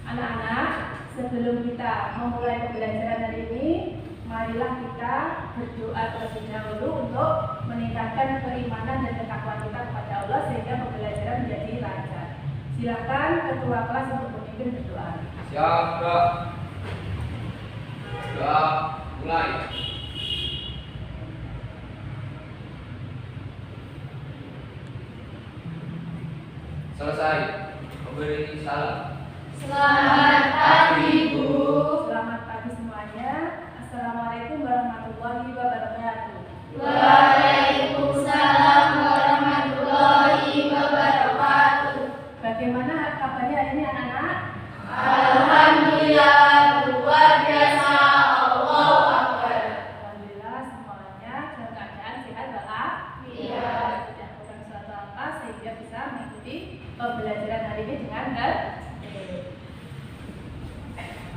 Anak-anak, sebelum kita memulai pembelajaran hari ini, marilah kita berdoa terlebih dahulu untuk meningkatkan keimanan dan ketakwaan kita kepada Allah sehingga pembelajaran menjadi lancar. Silakan ketua kelas untuk memimpin berdoa. Siap, Kak. Sudah mulai. Selesai. Memberi salam. Selamat pagi, Bu. Selamat pagi semuanya. Assalamualaikum warahmatullahi wabarakatuh. Waalaikumsalam warahmatullahi wabarakatuh. Bagaimana kabarnya hari ini anak-anak? Alhamdulillah, luar biasa. Allahu Akbar. Alhamdulillah semuanya dalam keadaan sehat Iya. tidak kurang suatu apa sehingga bisa mengikuti pembelajaran hari ini dengan baik.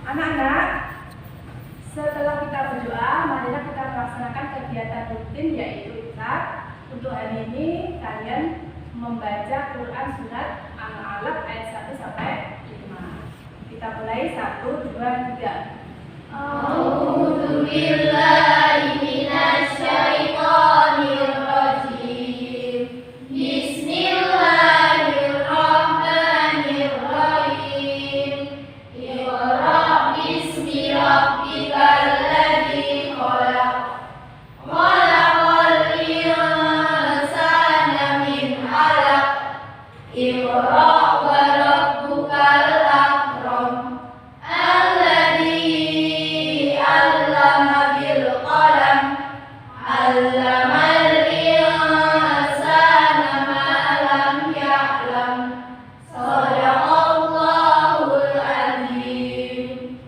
Anak-anak, setelah kita berdoa, marilah kita melaksanakan kegiatan rutin yaitu iftar. Untuk hari ini kalian membaca Quran surat Al-Alaq ayat 1 sampai 5. Kita mulai 1, 2, 3. A'udzu billahi minasy syaithanir rajim. Bismillahirrahmanirrahim. Iqra bismi rabbikal ladzi khalaq. Khalaqal insana min 'alaq. Iqra wa rabbukal akram. Alladzi 'allama bil qalam. 'Allamal insana ma lam ya'lam. Shadaqallahul 'azim.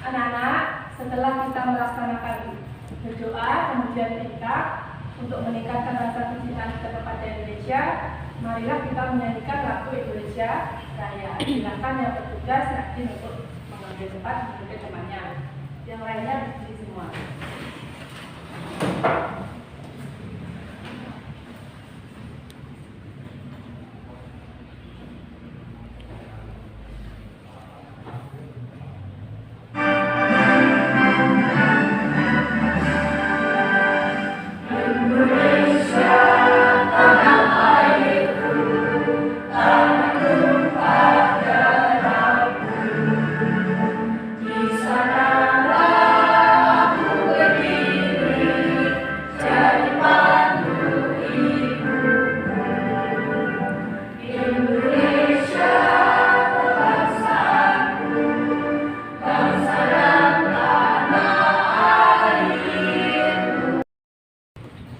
Anak-anak, setelah kita melaksanakan berdoa, kemudian iftar untuk meningkatkan rasa kecintaan kita kepada Indonesia, marilah kita menyanyikan lagu Indonesia Raya. Silakan yang bertugas rajin untuk mengambil tempat menjadi temannya. Yang lainnya berdiri semua.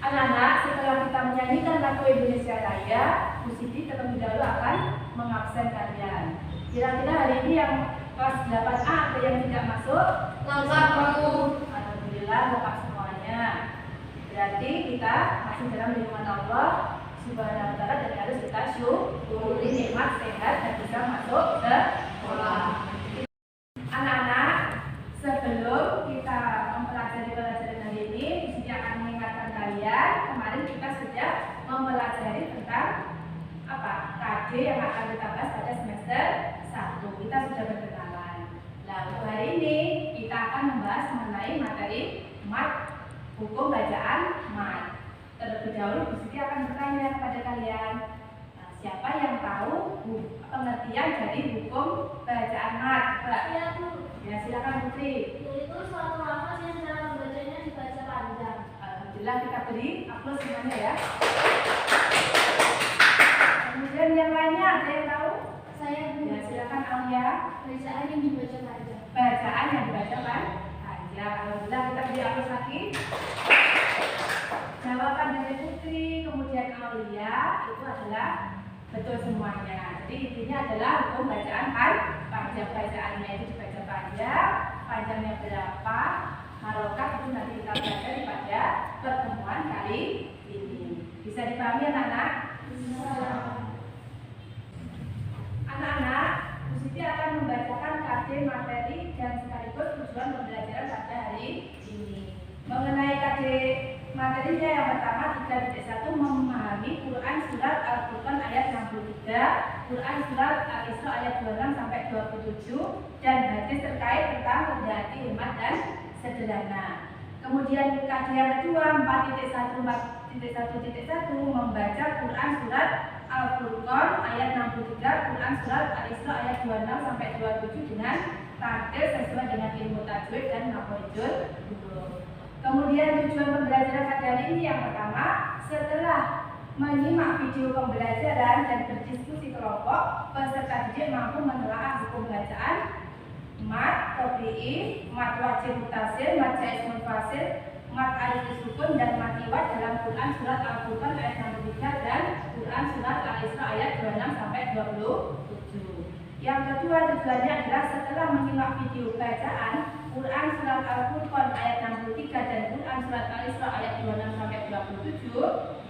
Anak-anak, setelah kita menyanyikan lagu Indonesia Raya, Bu Siti terlebih dahulu akan mengabsen kalian. Kira-kira hari ini yang kelas 8A ada yang tidak masuk? Lengkap, Bu. Alhamdulillah lengkap semuanya. Berarti kita masih dalam lindungan Allah Subhanahu wa taala dan harus kita syukuri nikmat sehat dan bisa masuk ke sekolah. Anak-anak, sebelum kita mempelajari pelajaran hari ini, Siti akan mengingatkan kalian, kemarin kita sudah mempelajari tentang apa? KD yang akan kita bahas pada semester 1. Kita sudah berkenalan. Nah, untuk hari ini kita akan membahas mengenai materi mat, hukum bacaan mat. Terlebih dahulu Bu Siti akan bertanya kepada kalian, siapa yang tahu pengertian dari hukum bacaan mat? Iya, Bu. Ya, silakan Putri. Yaitu suatu lafaz yang cara membacanya dibaca panjang. Alhamdulillah, kita beri aplaus semuanya ya. Kemudian yang lainnya ada yang tahu? Saya, Bu. Ya, silakan Alia. Bacaan yang dibaca panjang. Bacaan yang dibaca panjang. Alhamdulillah, kita beri aplaus lagi. Jawaban dari Putri kemudian Alia itu adalah betul semuanya. Jadi intinya adalah hukum bacaan panjang. Bacaannya itu dibaca panjang. Panjangnya berapa? Harokat itu nanti kita pelajari pada pertemuan kali ini. Bisa dipahami anak-anak? Anak-anak, Bu Siti akan membacakan KD materi dan sekaligus tujuan pembelajaran pada hari ini. Mengenai KD materinya yang pertama 3.1 memahami Quran surat Al-Furqan ayat 63, Quran surat Al-Isra ayat ayat 26 sampai 27 dan hadis terkait tentang rendah hati, hemat dan sederhana. Kemudian kajian yang kedua 4.1 membaca Quran surat Al-Furqan ayat 63, Quran surat Al-Isra ayat 26 sampai 27 dengan tartil sesuai dengan ilmu tajwid dan makhorijul huruf. Kemudian tujuan pembelajaran pada hari ini yang pertama, setelah menyimak video pembelajaran dan berdiskusi kelompok, peserta didik mampu menelaah hukum bacaan, mat, tabi'i, mat wajib mutasil, mat jaiz munfasil, mat alif sukun dan mat iwad dalam Quran surat Al-Furqan ayat 63 dan Quran surat Al-Isra ayat 26 sampai 27. Yang kedua tujuannya adalah setelah menyimak video bacaan Quran surat Al-Furqan ayat 63 dan Quran surat Al-Isra ayat 26 sampai 27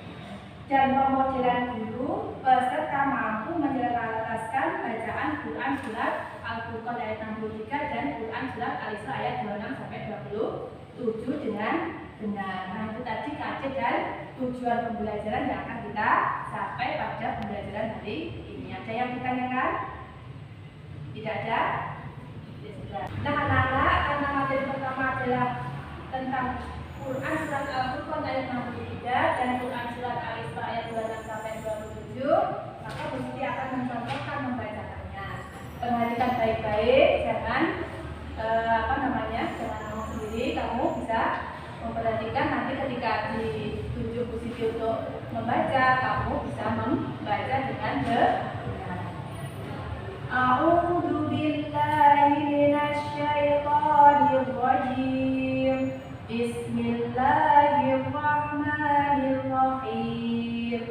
dan pemodelan guru, peserta mampu menyelaraskan bacaan Quran surat Al-Furqan ayat 63 dan Quran surat Al-Isra ayat 26 sampai 27 dengan benar. Nah, itu tadi kajian dan tujuan pembelajaran yang akan kita sampai pada pembelajaran hari ini. Ada yang ditanyakan? Tidak ada? Ya sudah. Nah, anak-anak, karena materi pertama adalah tentang Quran surat Al-Furqan ayat 63 dan Quran surat Al-Isra ayat 26 sampai 27, maka Bu Siti akan mencontohkan membacakannya. Perhatikan baik-baik, jangan jangan ngomong sendiri. Kamu bisa memperhatikan nanti ketika ditunjuk Bu Siti untuk membaca, kamu bisa membaca dengan benar. A'udzu billahi minasy syaithanir rajim. Bismillahirrahmanirrahim.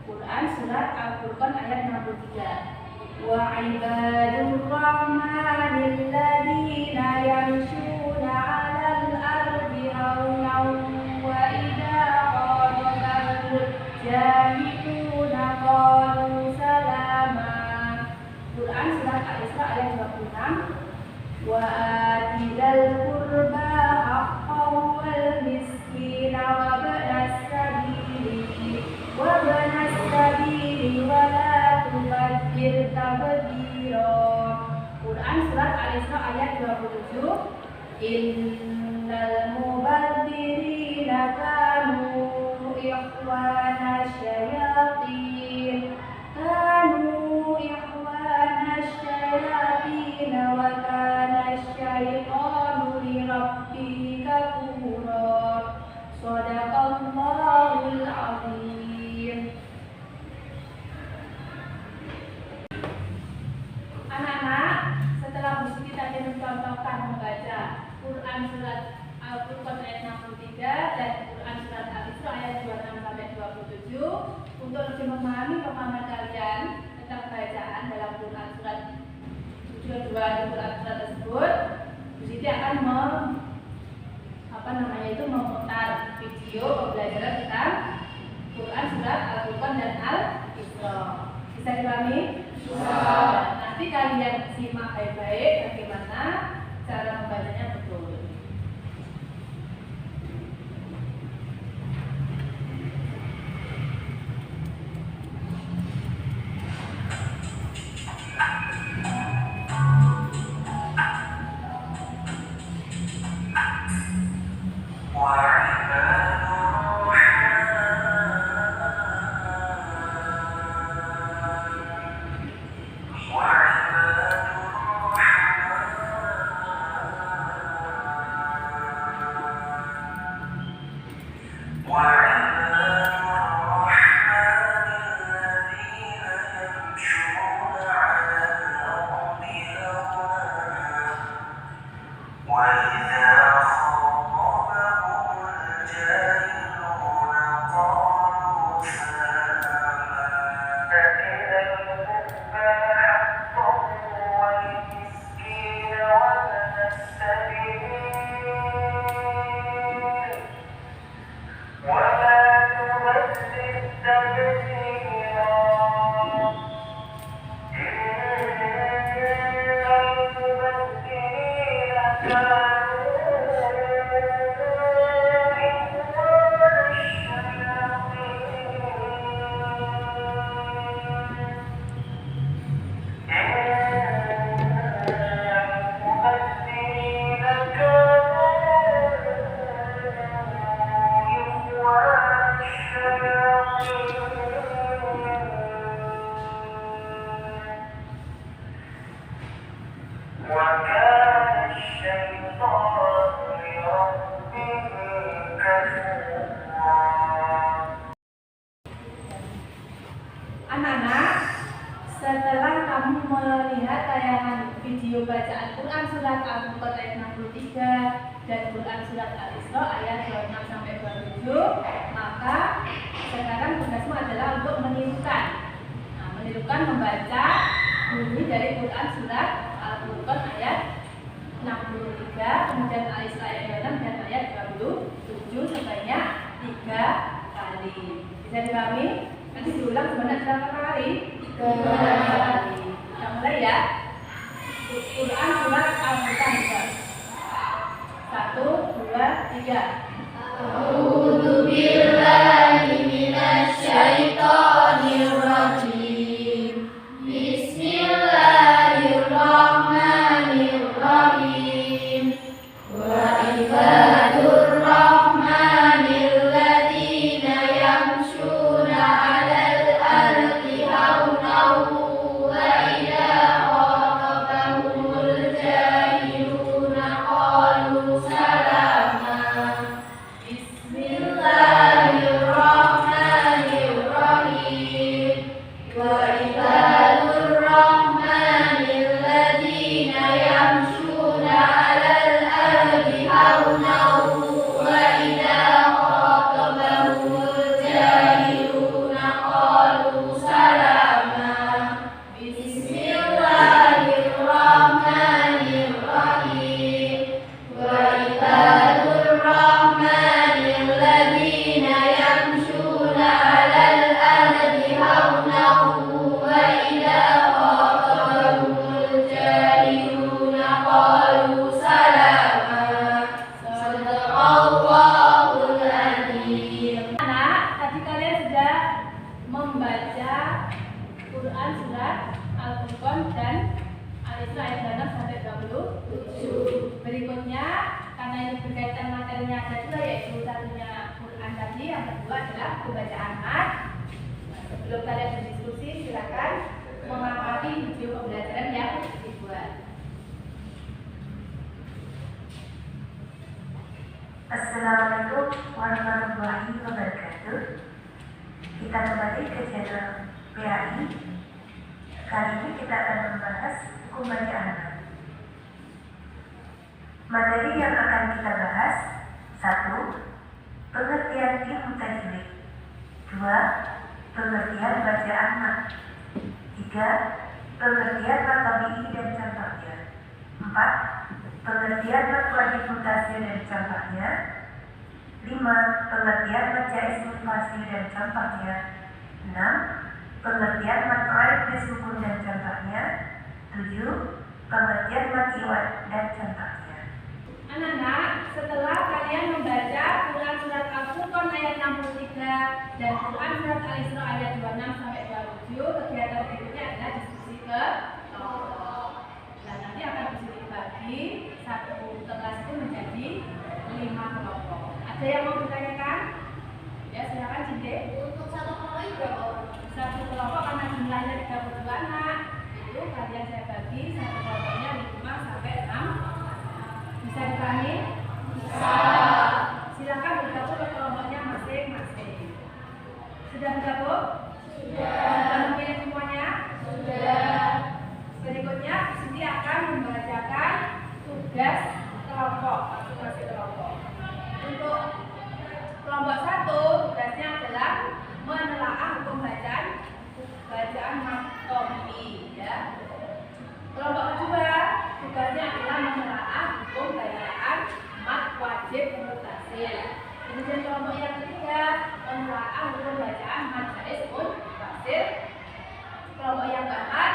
Quran surat Al-Furqan ayat 63. Wa ibadur rahmanil ladzina yamshuna 'alal ardi hawnan wa idza qalu jahiluna qalu salama. Quran surat Al-Isra ayat 26. Wa atidal qurba haqqahu wal miskina wa banas sabili wa la tubazzir tabdzira. Quran surat Al-Isra ayat 27. Innal mubadzirina kanu ikhwana syayatin wa kana syaitanu li rabbih kafura. Shadaqallahul azim. Anak-anak, setelah Bu Siti tadi mencontohkan membaca Quran surat Al-Furqan ayat 63 dan Quran surat Al-Isra ayat 26 sampai 27, untuk lebih memahami pemahaman kalian tentang bacaan dalam Quran surat tujuan Quran surat tersebut, Bu Siti akan memutar video pembelajaran tentang Quran surat Al-Furqan dan Al-Isra. Bisa dipahami? Bisa. Nanti kalian simak baik-baik bagaimana cara membacanya betul. وكان الشيطان لربه كفورا. Anak-anak, setelah kamu melihat tayangan video bacaan Quran Surat Al-Furqan ayat 63 dan Quran Surat Al-Isra ayat 26-27, maka sekarang tugasmu adalah untuk menirukan. Menirukan membaca bunyi dari Quran Surat Al-Furqan ayat 63, kemudian Al-Isra ayat 26 dan ayat 27 sebanyak 3 kali. Bisa dipahami? Nanti diulang sebanyak berapa kali? 3 kali. Kita mulai ya. Quran Surat Al-Furqan. 1, 2, 3. A'udzu billahi minasy syaithanir rajim. Bismillahirrahmanirrahim. Wa ibadur rahmanil ladzina yamshuna 'alal ardi hawnan wa idza khatabahumul jahiluna qalu salama. Bismillahirrahmanirrahim. Wa ibadur rahmanil ladzina yamshuna 'alal ardi hawnan wa idza khatabahumul jahiluna qalu salama. Bismillahirrahmanirrahim. Wa ibadur rahmanil ladzina yamshuna 'alal ardi hawnan wa idza khatabahumul jahiluna qalu salama. Shadaqallahul adzim. Anak, tadi kalian sudah membaca Quran Surat Al-Furqan dan Al-Isra ayat 26-27. Berikutnya, karena ini berkaitan materinya ada dua, yaitu satunya Quran tadi, yang kedua adalah pembacaan mat. Sebelum kalian berdiskusi, silakan mengamati video pembelajaran yang dibuat. Assalamualaikum warahmatullahi wabarakatuh. Kita kembali ke channel PAI. Kali ini kita akan membahas hukum bacaan. Materi yang akan kita bahas: 1. Pengertian ilmu tajwid. 2. Pengertian bacaan mat. 3. Pengertian mat tabi'i dan contohnya. 4. Pengertian mat wajib mutasi dan contohnya. 5. Pengertian mat jaiz munfasil dan contohnya. 6. Pengertian mat arid disukun dan contohnya. 7. Pengertian mat iwad dan contohnya. Anak-anak, setelah kalian membaca Quran Surat Al-Furqan ayat 63 dan Quran Surat Al-Isra ayat 26-27, kegiatan berikutnya adalah diskusi ke kelompok. Dan nanti akan dibagi satu kelas itu menjadi 5 kelompok. Ada yang mau ditanyakan? Ya, silakan Cinde. Untuk satu kelompok itu berapa orang? Satu kelompok karena jumlahnya 32 anak, itu kalian saya bagi satu kelompoknya 5 sampai 6. Bisa dipahami? Bisa. Silakan bergabung ke kelompoknya masing-masing. Sudah bergabung? Sudah. Sudah memilih semuanya? Sudah. Berikutnya di sini akan membacakan tugas kelompok masing-masing kelompok. Untuk kelompok 1, tugasnya adalah menelaah hukum bacaan mat tabi'i, ya. Kelompok kedua, tugasnya adalah menelaah hukum bacaan mat wajib mutasil. Kemudian kelompok yang ketiga, menelaah hukum bacaan mat jaiz munfasil. Kelompok yang keempat,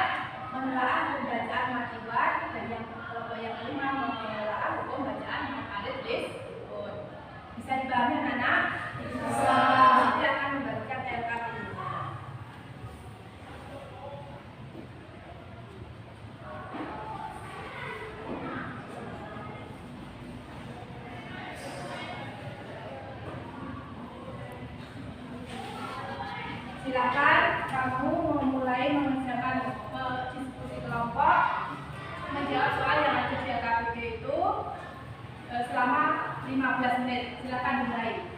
menelaah hukum bacaan mat iwad, dan yang kelompok yang kelima menelaah hukum bacaan mat arid disukun. Bisa dipahami anak-anak? Bisa. Nanti akan membagikan LKP-nya. Silakan kamu memulai mengerjakan diskusi kelompok, menjawab soal yang 15 menit. Silakan dimulai.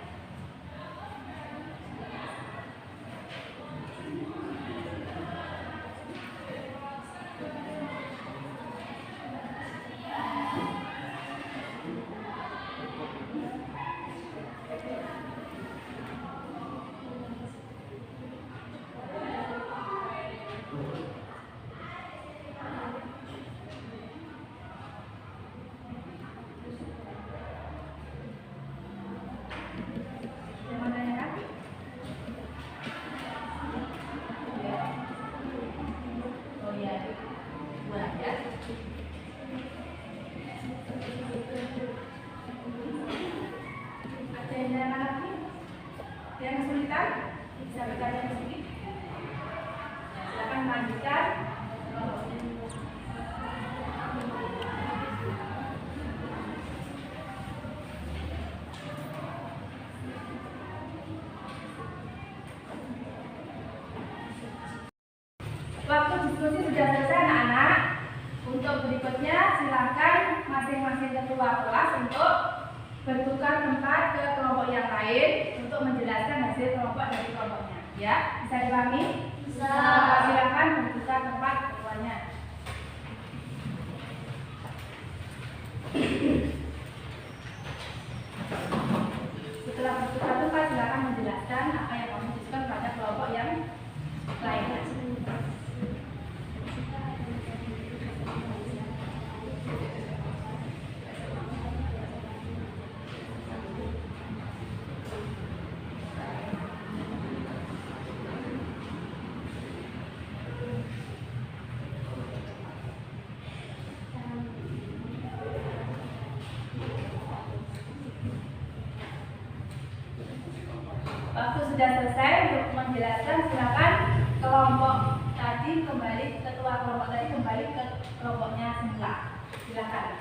Yang kesulitan bisa berkata di sini. Silakan lanjutkan. Waktu diskusi sudah selesai anak-anak. Untuk berikutnya silakan masing-masing ketua kelas untuk bertukar tempat ke kelompok yang lain untuk menjelaskan hasil kelompok dari kelompoknya. Ya, bisa dipahami? Bisa. Silakan bertukar tempat ketuanya. Setelah bertukar tempat, silakan menjelaskan apa yang kamu diskusikan pada kelompok yang lainnya. Waktu sudah selesai untuk menjelaskan, silakan kelompok tadi kembali, ketua kelompok tadi kembali ke kelompoknya semula. Silakan.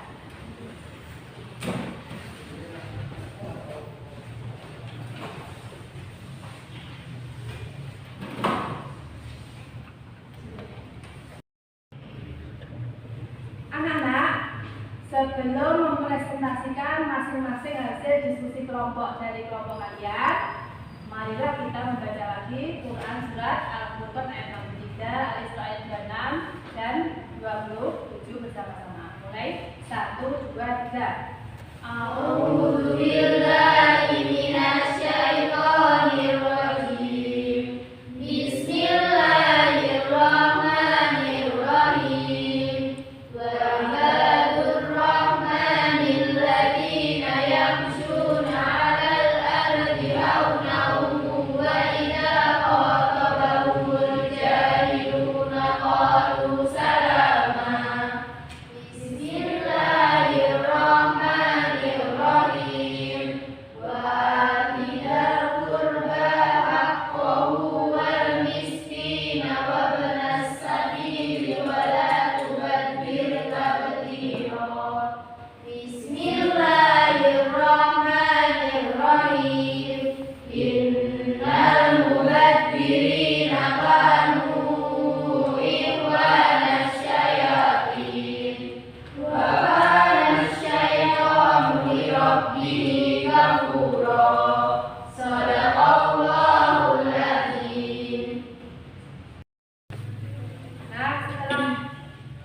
Anak-anak, sebelum mempresentasikan masing-masing hasil diskusi kelompok dari kelompok kalian, marilah kita membaca lagi Quran Surat Al-Furqan ayat 63, Al-Isra ayat 26 dan 27 bersama-sama. Mulai 1, 2, 3. A'udzu billahi minasyaitonir rajim. Bismillahirrahmanirrahim. Wa ibadur rahmanil ladzina yamshuna 'alal ardi hawnan wa idza khatabahumul jahiluna qalu salama. Bismillahirrahmanirrahim. Wa atidal qurba haqqahu wal miskina wa ibnas sabili wa la tubadzir tabdzira. Bismillahirrahmanirrahim. Innal mubadzirina kanu ikhwanasy syayatin. Wa kana asy-syaitanu li rabbih kafura. Shadaqallahul adzim. Nah, setelah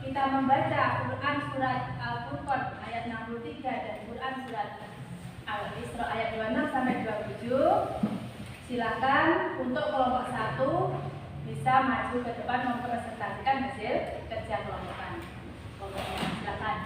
kita membaca Quran Surat Al-Furqan ayat 63 dan Quran Surat Al-Isra ayat 26 sampai 27, silakan untuk kelompok 1 bisa maju ke depan mempresentasikan hasil kerja kelompokan. Kelompoknya, silakan.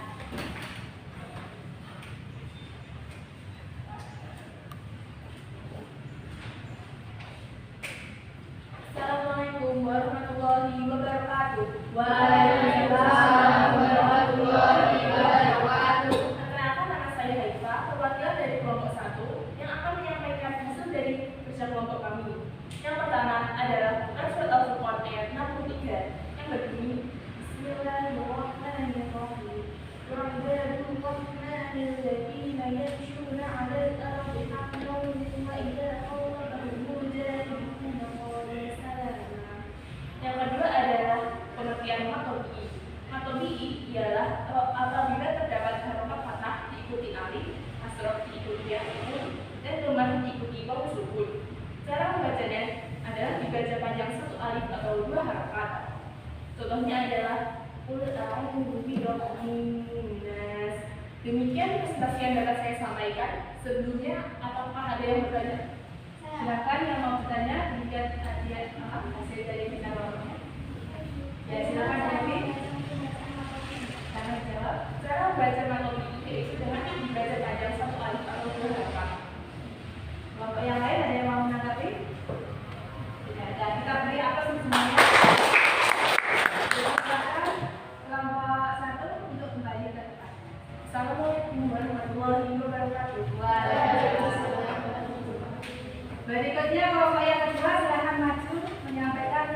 Assalamualaikum warahmatullahi wabarakatuh. Waalaikumsalam warahmatullahi wabarakatuh. Perkenalkan, nama saya Haifa, perwakilan dari kelompok 1 yang akan menyampaikan hasil dari kerja kelompok kami. Yang pertama adalah Quran Surat Al-Furqan ayat 63 yang berbunyi Bismillahirrahmanirrahim. Wa ibadul rahmanil ladzina yamshuna 'alal ardi hawnan wa idza khatabahumul jahiluna qalu salama. Yang kedua adalah pengertian matobi'i. Matobi'i ialah apabila terdapat harokat fathah diikuti alif asrof diikuti dan rumah diikuti wawu sukun. Cara membacanya adalah dibaca panjang satu alif atau dua harakat. Contohnya adalah qul a'udzu birabbin nas. Demikian presentasi yang dapat saya sampaikan. Sebelumnya, apakah ada yang bertanya? Silakan yang mau bertanya, demikian hasil dari bicaranya. Ya, silakan Devi. Karena jawab. Cara membaca matematik itu dengan membaca panjang satu alif atau dua harakat. Kelompok yang lain ada yang mau menanggapi? Tidak ada. Kita beri apa semuanya? Silakan kelompok satu untuk kembali ke depan. Assalamualaikum warahmatullahi wabarakatuh. Berikutnya kelompok yang kedua silakan maju menyampaikan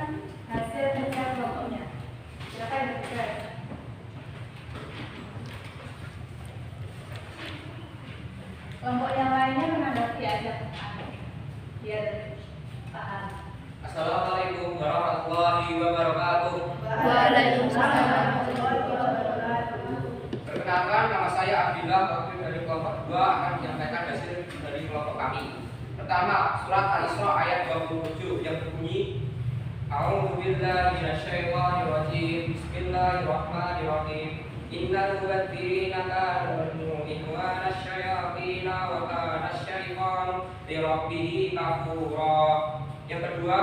hasil kerja kelompoknya. Silakan berbicara. Kelompok yang lainnya menanggapi aja. Biar paham. Assalamualaikum warahmatullahi wabarakatuh. Waalaikumsalam warahmatullahi wabarakatuh. Perkenalkan, nama saya Abdillah, wakil dari kelompok 2 akan menyampaikan hasil dari kelompok kami. Pertama, surat Al-Isra ayat 27 yang berbunyi A'udzu billahi minasyaitonir rajim. Bismillahirrahmanirrahim. Innal mubazzirina kanu ikhwanasy syayatin wa kana asy-syaitanu li rabbih kafura. Yang kedua,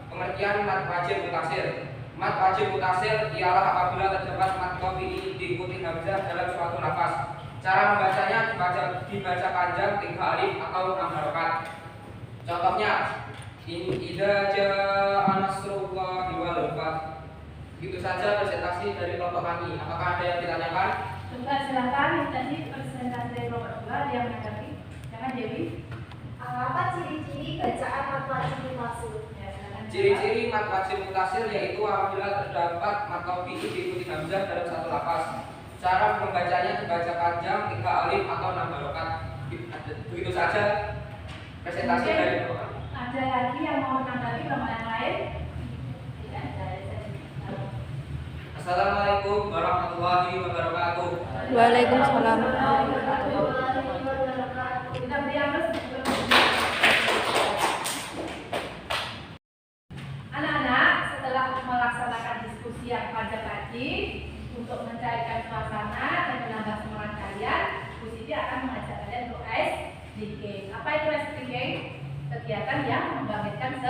pengertian mad wajib mutasir. Mad wajib mutasir ialah apabila terdapat mad qafi diikuti hamzah dalam suatu nafas. Cara membacanya dibaca panjang 3 alif atau 6 harokat. Contohnya, idza jaa nasrullahi wal fath. Begitu saja presentasi dari kelompok kami. Apakah ada yang ditanyakan? Coba silakan tadi presentasi dari kelompok 2 ada yang menanggapi. Jangan Dewi. Apa ciri-ciri bacaan mad wajib mutasir? Ya, silakan. Ciri-ciri mad wajib mutasir yaitu apabila terdapat mad qafi diikuti hamzah dalam satu lafaz. Cara membacanya dibaca panjang 3 alif atau 6 harokat. Begitu saja presentasi Mungkin dari kelompok kami. ada lagi yang mau menanggapi kelompok yang lain? Tidak ada. Assalamualaikum warahmatullahi wabarakatuh. Waalaikumsalam. Kita beri aplaus. Anak-anak, setelah melaksanakan diskusi yang panjang tadi untuk mencairkan suasana dan menambah semangat kalian, Bu Siti akan mengajak kalian untuk ice breaking. Apa itu ice breaking? Kegiatan yang membangkitkan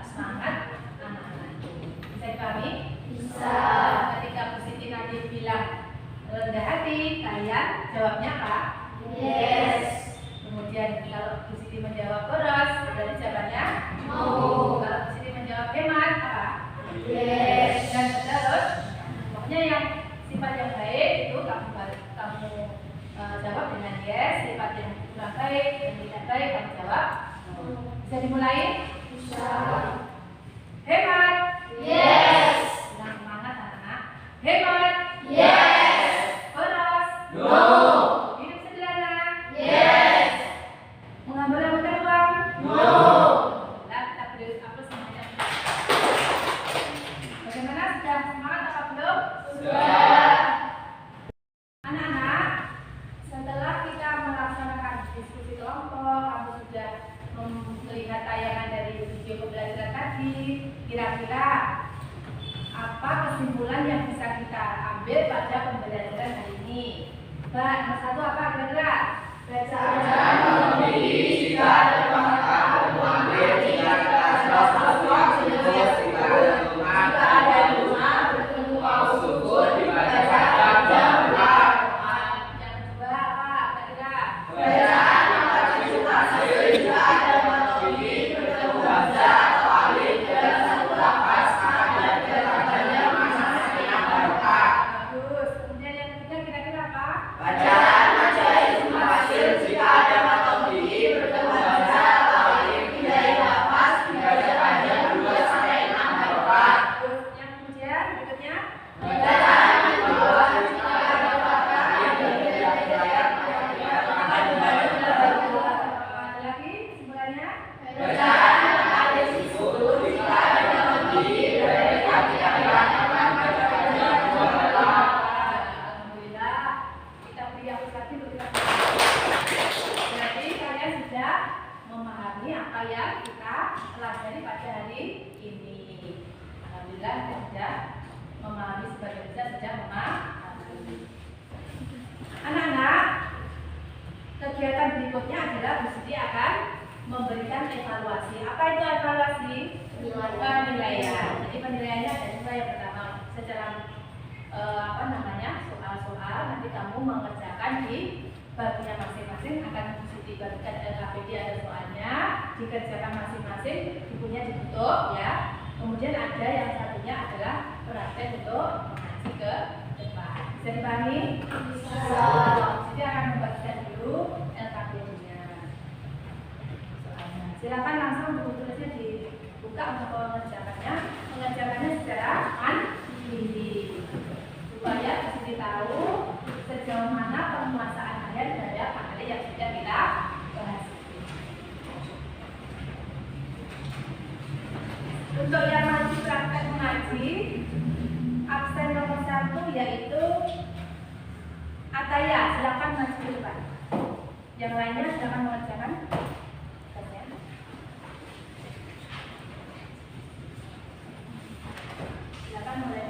semangat anak-anak. Bisa dipahami? Bisa. Ketika Bu Siti nanti bilang rendah hati, kalian jawabnya apa? Yes. Kemudian kalau Bu Siti menjawab boros, berarti jawabannya no. Kalau Bu Siti menjawab hemat, apa? Yes. Dan terus, pokoknya yang sifat yang baik itu kamu jawab dengan yes. Sifat yang kurang baik dan tidak baik kamu jawab no. Bisa dimulai? Bisa. Hemat? Yes. Semangat anak-anak. Hemat? Yes. Boros? No. Hidup sederhana? Yes. Mengambil rambutan uang? No. Nah, kita beri aplaus semuanya. Bagaimana, sudah semangat apa belum? Sudah. Anak-anak, setelah kita melaksanakan diskusi kelompok, kamu sudah melihat tayangan dari video pembelajaran tadi, kira-kira apa kesimpulan yang bisa kita ambil pada pembelajaran hari ini? Nomor 1 apa kira-kira? Bacaan memiliki sifat dan fakta mengambil tingkat atas jika ada rumah bertemu wawu sukun dibaca panjang dan berat. Yang kedua apa kira-kira? Bacaan memiliki mutasir jika ada matematik bertemu hamzah atau alif dalam satu lafaz ada kata-katanya masing-masing harokat. Bagus. Kemudian yang ketiga kira-kira apa? Bacaan majalah mutasir jika ada matematik bertemu hamzah nanti kamu mengerjakan di babnya masing-masing. Akan dibagikan LKPD, ada soalnya, dikerjakan masing-masing, bukunya ditutup ya. Kemudian ada yang satunya adalah praktek untuk mengaji ke depan. Bisa dipahami? Bisa. Jadi akan membagikan dulu LKPD-nya. Soalnya silakan langsung buku-bukunya dibuka untuk mengerjakannya. Mengerjakannya secara mandiri supaya bisa tahu sejauh mana penguasaan kalian terhadap materi yang sudah kita bahas. Untuk yang masih praktek mengaji, absen nomor 1 yaitu Ataya. Silakan maju ke depan. Yang lainnya silakan mengerjakan. Silakan mulai.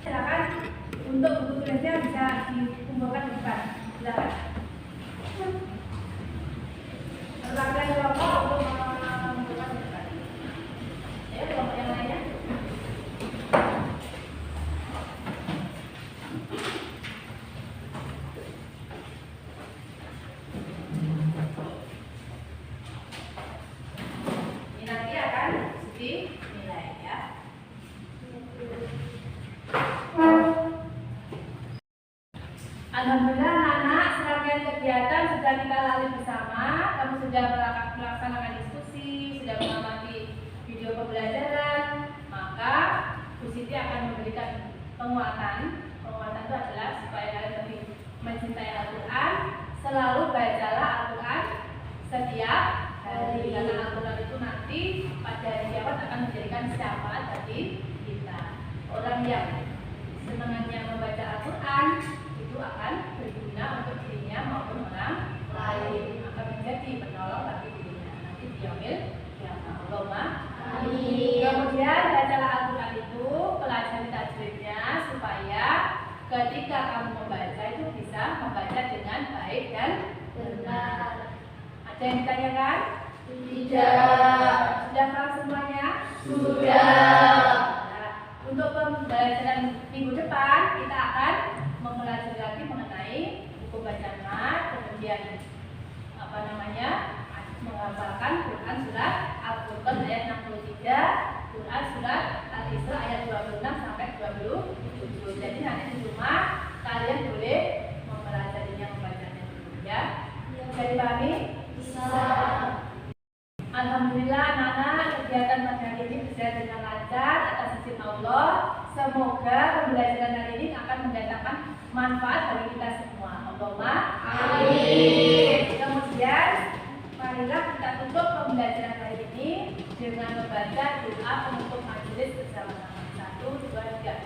Silakan untuk buku tulisnya bisa dikumpulkan di depan. Silakan. Perwakilan kelompok untuk mengumpulkan di depan. Ya, kelompok yang lainnya. Ini nanti akan dinilai ya. Alhamdulillah anak-anak, serangkaian kegiatan sudah kita lalui bersama. Kamu sudah melaksanakan diskusi, sudah mengamati video pembelajaran. Maka Bu Siti akan memberikan penguatan. Penguatan itu adalah supaya kalian lebih mencintai Al-Quran. Selalu bacalah Al-Quran setiap hari. Karena Al-Quran itu nanti pada hari kiamat akan menjadikan syafaat bagi kita. Orang yang senangannya membaca Al-Quran itu akan berguna untuk dirinya maupun orang lain, akan menjadi penolong bagi dirinya nanti di yaumil qiyamah. Allahumma amin. Kemudian bacalah Al-Quran itu, pelajari tajwidnya supaya ketika kamu membaca itu bisa membaca dengan baik dan benar. Ada yang ditanyakan? Tidak. Sudah paham semuanya? Sudah. Nah, untuk pembelajaran minggu depan kita akan mempelajari lagi mengenai buku bacaan mat, kemudian menghafalkan Quran surat Al-Furqan ayat 63, Quran surat Al-Isra ayat 26 sampai 27. Jadi nanti di rumah kalian boleh mempelajarinya, membacanya dulu ya. Bisa dipahami? Bisa. Alhamdulillah anak-anak, kegiatan pada hari ini berjalan dengan lancar atas izin Allah. Semoga pembelajaran hari ini akan mendatangkan manfaat bagi kita semua. Allahumma amin. Kemudian marilah kita tutup pembelajaran hari ini dengan membaca doa penutup majelis bersama-sama. 1, 2, 3.